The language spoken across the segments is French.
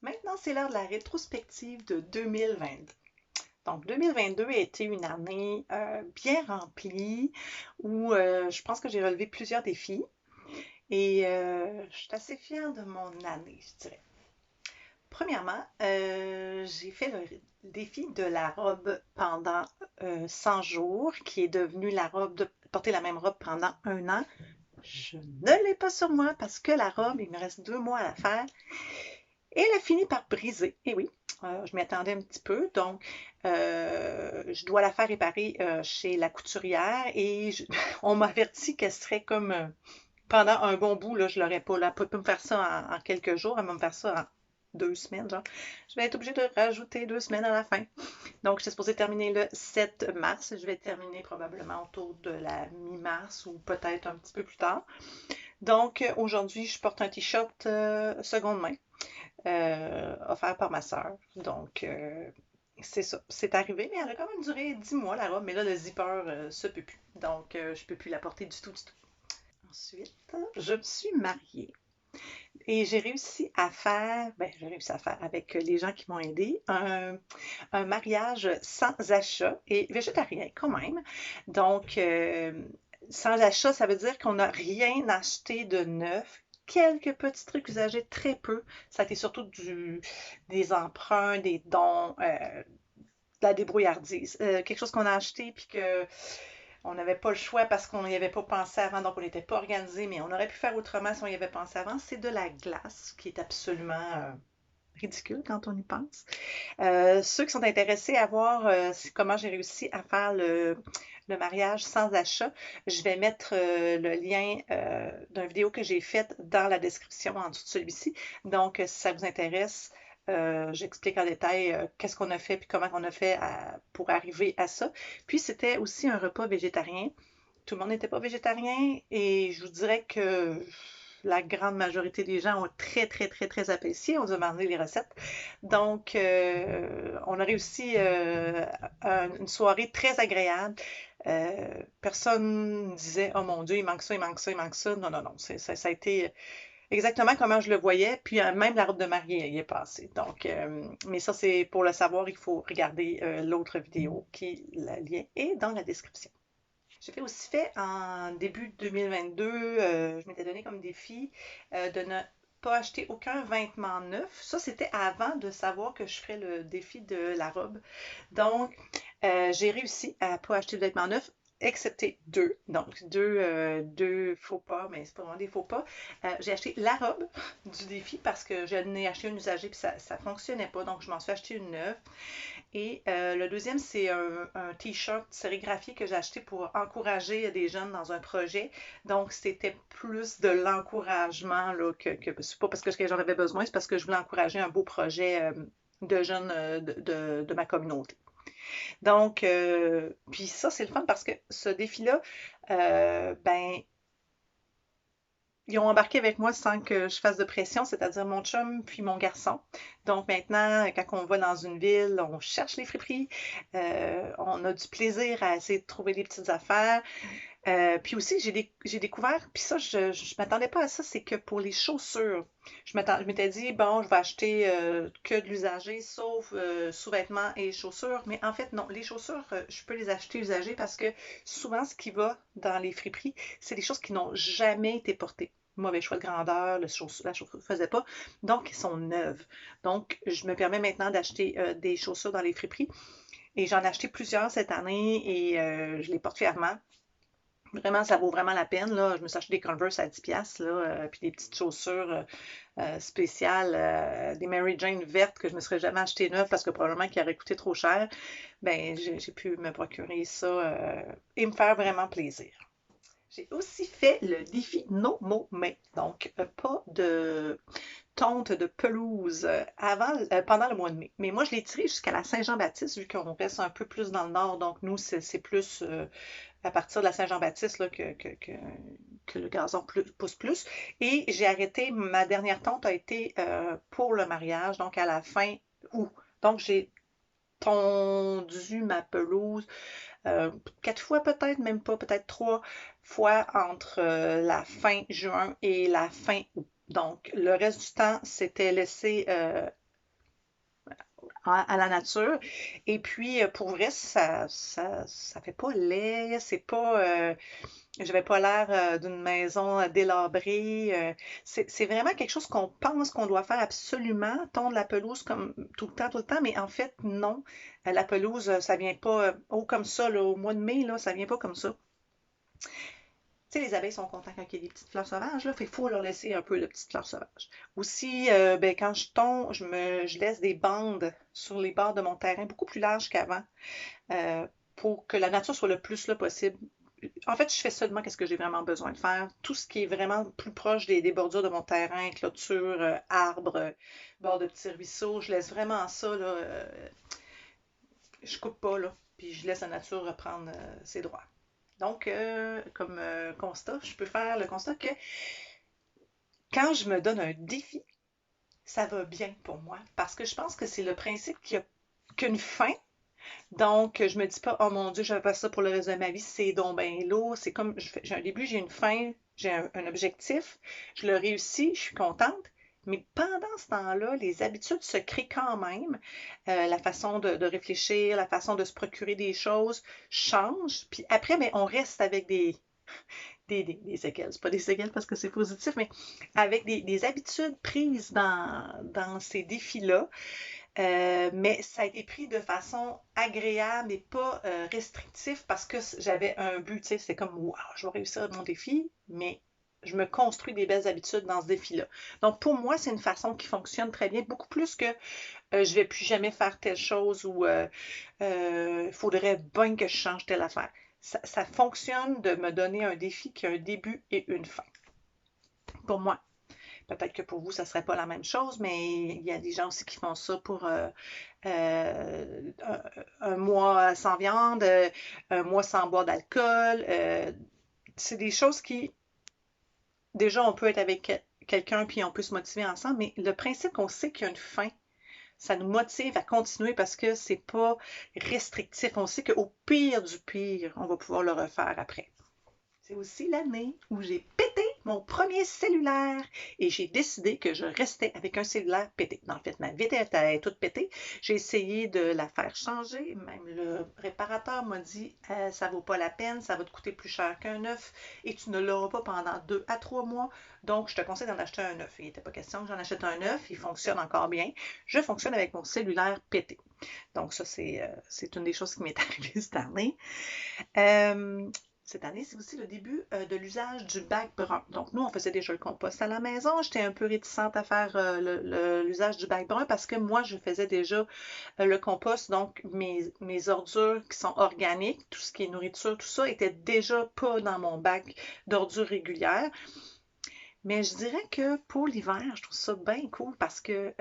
Maintenant, c'est l'heure de la rétrospective de 2022. Donc, 2022 a été une année bien remplie où je pense que j'ai relevé plusieurs défis et je suis assez fière de mon année, je dirais. Premièrement, j'ai fait le défi de la robe pendant 100 jours, qui est devenu la robe de porter la même robe pendant un an. Je ne l'ai pas sur moi parce que la robe, il me reste 2 mois à la faire. Et elle a fini par briser. Et oui, je m'y attendais un petit peu. Donc, je dois la faire réparer chez la couturière et on m'a averti qu'elle serait comme pendant un bon bout, là, je l'aurais pas. Là, elle peut me faire ça en quelques jours, elle va me faire ça en 2 semaines, genre. Je vais être obligée de rajouter 2 semaines à la fin. Donc, j'étais supposée terminer le 7 mars. Je vais terminer probablement autour de la mi-mars ou peut-être un petit peu plus tard. Donc, aujourd'hui, je porte un t-shirt seconde main offert par ma sœur. Donc, c'est ça. C'est arrivé, mais elle a quand même duré 10 mois, la robe. Mais là, le zipper se peut plus. Donc, je peux plus la porter du tout, du tout. Ensuite, je me suis mariée et j'ai réussi à faire avec les gens qui m'ont aidé, un mariage sans achat et végétarien quand même. Donc, sans achat, ça veut dire qu'on n'a rien acheté de neuf. Quelques petits trucs usagés, très peu. Ça a été surtout des emprunts, des dons, de la débrouillardise. Quelque chose qu'on a acheté puis que on n'avait pas le choix parce qu'on n'y avait pas pensé avant, donc on n'était pas organisé, mais on aurait pu faire autrement si on y avait pensé avant. C'est de la glace, qui est absolument ridicule quand on y pense. Ceux qui sont intéressés à voir comment j'ai réussi à faire le mariage sans achat, je vais mettre le lien d'une vidéo que j'ai faite dans la description en dessous de celui-ci. Donc, si ça vous intéresse, j'explique en détail qu'est-ce qu'on a fait puis comment on a fait pour arriver à ça. Puis, c'était aussi un repas végétarien. Tout le monde n'était pas végétarien et je vous dirais que la grande majorité des gens ont très, très, très, très apprécié. On a demandé les recettes. Donc, on a réussi une soirée très agréable. Personne ne disait, oh mon Dieu, il manque ça, il manque ça, il manque ça. Non, non, non. Ça a été exactement comment je le voyais. Puis même la robe de mariée y est passée. Donc, mais ça, c'est pour le savoir, il faut regarder l'autre vidéo qui, le lien est dans la description. J'ai aussi fait en début 2022, je m'étais donné comme défi de ne pas acheter aucun vêtement neuf. Ça, c'était avant de savoir que je ferais le défi de la robe. Donc, j'ai réussi à ne pas acheter de vêtements neufs, excepté deux. Donc, deux faux pas, mais c'est pas vraiment des faux pas. J'ai acheté la robe du défi parce que je n'ai acheté une usagée et ça ne fonctionnait pas. Donc, je m'en suis acheté une neuve. Et le deuxième, c'est un t-shirt sérigraphié que j'ai acheté pour encourager des jeunes dans un projet. Donc, c'était plus de l'encouragement là, c'est pas parce que j'en avais besoin, c'est parce que je voulais encourager un beau projet de jeunes de ma communauté. Donc, puis ça, c'est le fun parce que ce défi-là, ben, ils ont embarqué avec moi sans que je fasse de pression, c'est-à-dire mon chum puis mon garçon. Donc maintenant, quand on va dans une ville, on cherche les friperies, on a du plaisir à essayer de trouver des petites affaires. Puis aussi, j'ai découvert, puis ça, je ne m'attendais pas à ça, c'est que pour les chaussures, je m'étais dit, bon, je vais acheter que de l'usager, sauf sous-vêtements et chaussures. Mais en fait, non, les chaussures, je peux les acheter usagées parce que souvent, ce qui va dans les friperies, c'est des choses qui n'ont jamais été portées. Mauvais choix de grandeur, la chaussure ne faisait pas. Donc, ils sont neuves. Donc, je me permets maintenant d'acheter des chaussures dans les friperies. Et j'en ai acheté plusieurs cette année et je les porte fièrement. Vraiment, ça vaut vraiment la peine, là. Je me suis acheté des Converse à 10 piastres, là, puis des petites chaussures spéciales, des Mary Jane vertes que je ne me serais jamais acheté neuves parce que probablement qu'elles auraient coûté trop cher. Ben, j'ai pu me procurer ça et me faire vraiment plaisir. J'ai aussi fait le défi No Mo Main, donc pas de tonte de pelouse pendant le mois de mai. Mais moi, je l'ai tiré jusqu'à la Saint-Jean-Baptiste, vu qu'on reste un peu plus dans le nord, donc nous, c'est plus à partir de la Saint-Jean-Baptiste là, que le gazon pousse plus. Et j'ai arrêté, ma dernière tonte a été pour le mariage, donc à la fin août. Donc j'ai tondu ma pelouse 4 fois peut-être, même pas, peut-être 3 fois entre la fin juin et la fin août. Donc, le reste du temps, c'était laissé à la nature. Et puis, pour vrai, ça fait pas laid, c'est pas, j'avais pas l'air d'une maison délabrée. C'est vraiment quelque chose qu'on pense qu'on doit faire absolument, tondre la pelouse comme tout le temps, mais en fait, non. La pelouse, ça vient pas haut comme ça, là, au mois de mai, là, ça vient pas comme ça. Tu sais, les abeilles sont contentes quand il y a des petites fleurs sauvages, là, fait qu'il faut leur laisser un peu de petites fleurs sauvages. Aussi, ben, quand je tombe, je laisse des bandes sur les bords de mon terrain, beaucoup plus larges qu'avant, euh, pour que la nature soit le plus là possible. En fait, je fais seulement ce que j'ai vraiment besoin de faire. Tout ce qui est vraiment plus proche des bordures de mon terrain, clôture, arbres, bord de petits ruisseaux, je laisse vraiment ça, là, je coupe pas, là, puis je laisse la nature reprendre ses droits. Donc, comme constat, je peux faire le constat que quand je me donne un défi, ça va bien pour moi parce que je pense que c'est le principe qu'il y a qu'une fin. Donc, je me dis pas, oh mon Dieu, je vais faire ça pour le reste de ma vie, c'est donc ben lourd. C'est comme, j'ai un début, j'ai une fin, j'ai un objectif, je le réussis, je suis contente. Mais pendant ce temps-là, les habitudes se créent quand même. La façon de réfléchir, la façon de se procurer des choses change. Puis après, ben, on reste avec des séquelles. C'est pas des séquelles parce que c'est positif, mais avec des habitudes prises dans ces défis-là. Mais ça a été pris de façon agréable et pas restrictif parce que j'avais un but, tu sais, c'est comme, wow, je vais réussir mon défi, mais je me construis des belles habitudes dans ce défi-là. Donc, pour moi, c'est une façon qui fonctionne très bien, beaucoup plus que je vais plus jamais faire telle chose ou il faudrait bien que je change telle affaire. Ça fonctionne de me donner un défi qui a un début et une fin. Pour moi. Peut-être que pour vous, ça ne serait pas la même chose, mais il y a des gens aussi qui font ça pour un mois sans viande, un mois sans boire d'alcool. C'est des choses qui, déjà, on peut être avec quelqu'un puis on peut se motiver ensemble, mais le principe qu'on sait qu'il y a une fin, ça nous motive à continuer parce que c'est pas restrictif. On sait qu'au pire du pire, on va pouvoir le refaire après. C'est aussi l'année où j'ai pété mon premier cellulaire et j'ai décidé que je restais avec un cellulaire pété. En fait, ma vitre était toute pétée. J'ai essayé de la faire changer. Même le réparateur m'a dit ça vaut pas la peine, ça va te coûter plus cher qu'un neuf et tu ne l'auras pas pendant 2 à 3 mois. Donc, je te conseille d'en acheter un neuf. Il n'était pas question que j'en achète un neuf. Il fonctionne encore bien. Je fonctionne avec mon cellulaire pété. Donc, ça, c'est une des choses qui m'est arrivée cette année. Cette année, c'est aussi le début de l'usage du bac brun. Donc, nous, on faisait déjà le compost à la maison. J'étais un peu réticente à faire l'usage du bac brun parce que moi, je faisais déjà le compost. Donc, mes ordures qui sont organiques, tout ce qui est nourriture, tout ça, était déjà pas dans mon bac d'ordures régulières. Mais je dirais que pour l'hiver, je trouve ça bien cool parce que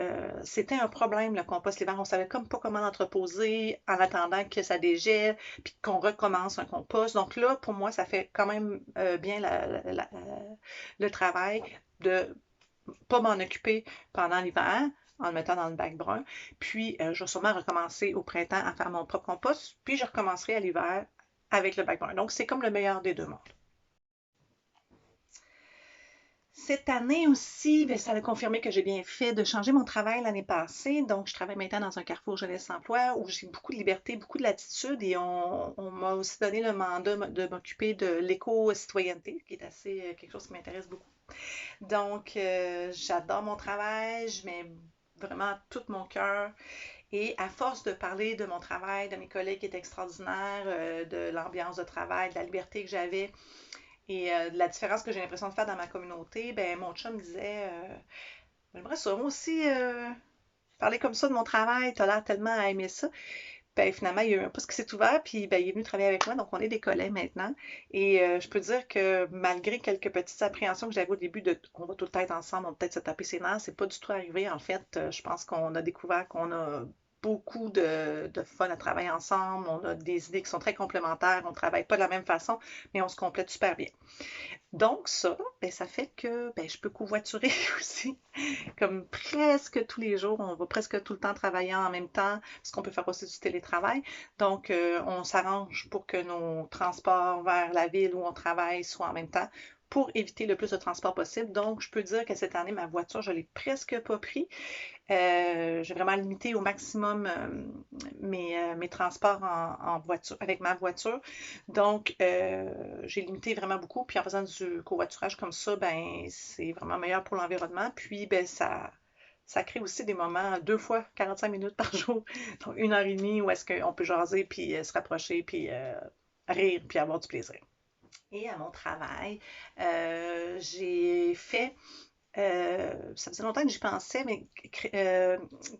c'était un problème le compost l'hiver. On savait comme pas comment l'entreposer en attendant que ça dégèle, puis qu'on recommence un compost. Donc là, pour moi, ça fait quand même bien le travail de pas m'en occuper pendant l'hiver en le mettant dans le bac brun. Puis je vais sûrement recommencer au printemps à faire mon propre compost, puis je recommencerai à l'hiver avec le bac brun. Donc c'est comme le meilleur des deux mondes. Cette année aussi, bien, ça a confirmé que j'ai bien fait de changer mon travail l'année passée. Donc, je travaille maintenant dans un carrefour jeunesse-emploi où j'ai beaucoup de liberté, beaucoup de latitude et on m'a aussi donné le mandat de m'occuper de l'éco-citoyenneté, qui est assez quelque chose qui m'intéresse beaucoup. Donc, j'adore mon travail, je mets vraiment tout mon cœur. Et à force de parler de mon travail, de mes collègues qui étaient extraordinaires, de l'ambiance de travail, de la liberté que j'avais, et de la différence que j'ai l'impression de faire dans ma communauté, ben mon chum disait j'aimerais ça moi aussi parler comme ça de mon travail, t'as l'air tellement à aimer ça. Ben finalement, il y a eu un poste qui s'est ouvert, puis ben, il est venu travailler avec moi, donc on est des collègues maintenant. Et je peux dire que malgré quelques petites appréhensions que j'avais au début de on va tout le temps être ensemble, on va peut-être se taper ses nerfs, c'est pas du tout arrivé. En fait, je pense qu'on a découvert qu'on a beaucoup de fun à travailler ensemble, on a des idées qui sont très complémentaires, on ne travaille pas de la même façon, mais on se complète super bien. Donc ça, ben, ça fait que ben, je peux covoiturer aussi, comme presque tous les jours, on va presque tout le temps travailler en même temps, parce qu'on peut faire aussi du télétravail. Donc, on s'arrange pour que nos transports vers la ville où on travaille soient en même temps pour éviter le plus de transport possible. Donc, je peux dire que cette année, ma voiture, je ne l'ai presque pas pris. J'ai vraiment limité au maximum mes transports en voiture, avec ma voiture. Donc, j'ai limité vraiment beaucoup. Puis en faisant du covoiturage comme ça, ben, c'est vraiment meilleur pour l'environnement. Puis, ben, ça crée aussi des moments, 2 fois 45 minutes par jour, donc 1 heure et demie où est-ce qu'on peut jaser, puis se rapprocher, puis rire, puis avoir du plaisir. Et à mon travail, j'ai fait ça faisait longtemps que j'y pensais, mais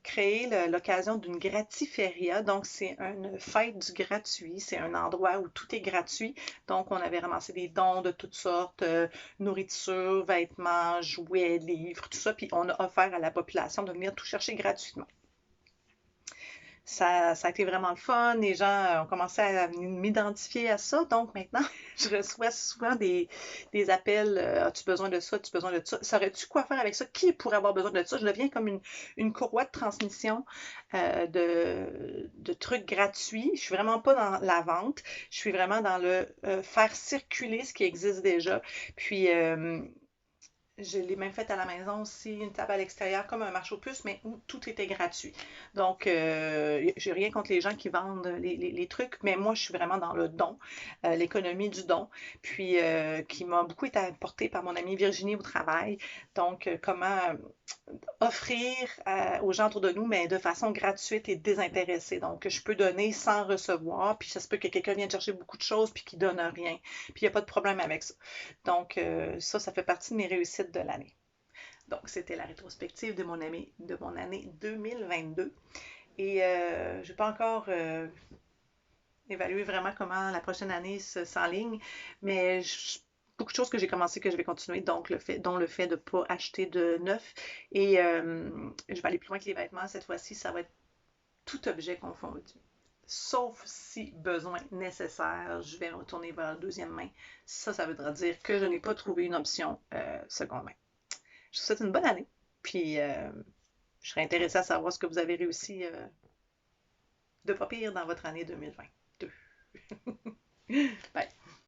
créer l'occasion d'une gratiféria. Donc, c'est une fête du gratuit. C'est un endroit où tout est gratuit. Donc, on avait ramassé des dons de toutes sortes, nourriture, vêtements, jouets, livres, tout ça. Puis, on a offert à la population de venir tout chercher gratuitement. Ça a été vraiment le fun. Les gens ont commencé à m'identifier à ça. Donc maintenant, je reçois souvent des appels. As-tu besoin de ça? As-tu besoin de ça? Saurais-tu quoi faire avec ça? Qui pourrait avoir besoin de ça? Je deviens comme une courroie de transmission de trucs gratuits. Je suis vraiment pas dans la vente. Je suis vraiment dans le faire circuler ce qui existe déjà. Puis, je l'ai même fait à la maison aussi, une table à l'extérieur, comme un marché aux puces, mais où tout était gratuit. Donc, j'ai rien contre les gens qui vendent les trucs, mais moi, je suis vraiment dans le don, l'économie du don, puis qui m'a beaucoup été apportée par mon amie Virginie au travail. Donc, comment offrir aux gens autour de nous, mais de façon gratuite et désintéressée. Donc, je peux donner sans recevoir, puis ça se peut que quelqu'un vienne chercher beaucoup de choses puis qui donne rien. Puis il n'y a pas de problème avec ça. Donc, ça fait partie de mes réussites de l'année. Donc, c'était la rétrospective de mon année 2022. Et je n'ai pas encore évalué vraiment comment la prochaine année s'enligne, mais beaucoup de choses que j'ai commencé que je vais continuer, donc dont le fait de ne pas acheter de neuf. Et je vais aller plus loin que les vêtements. Cette fois-ci, ça va être tout objet confondu. Sauf si besoin nécessaire, je vais retourner vers la deuxième main. Ça voudra dire que je n'ai pas trouvé une option seconde main. Je vous souhaite une bonne année. Puis, je serais intéressée à savoir ce que vous avez réussi de pas pire dans votre année 2022. Bye.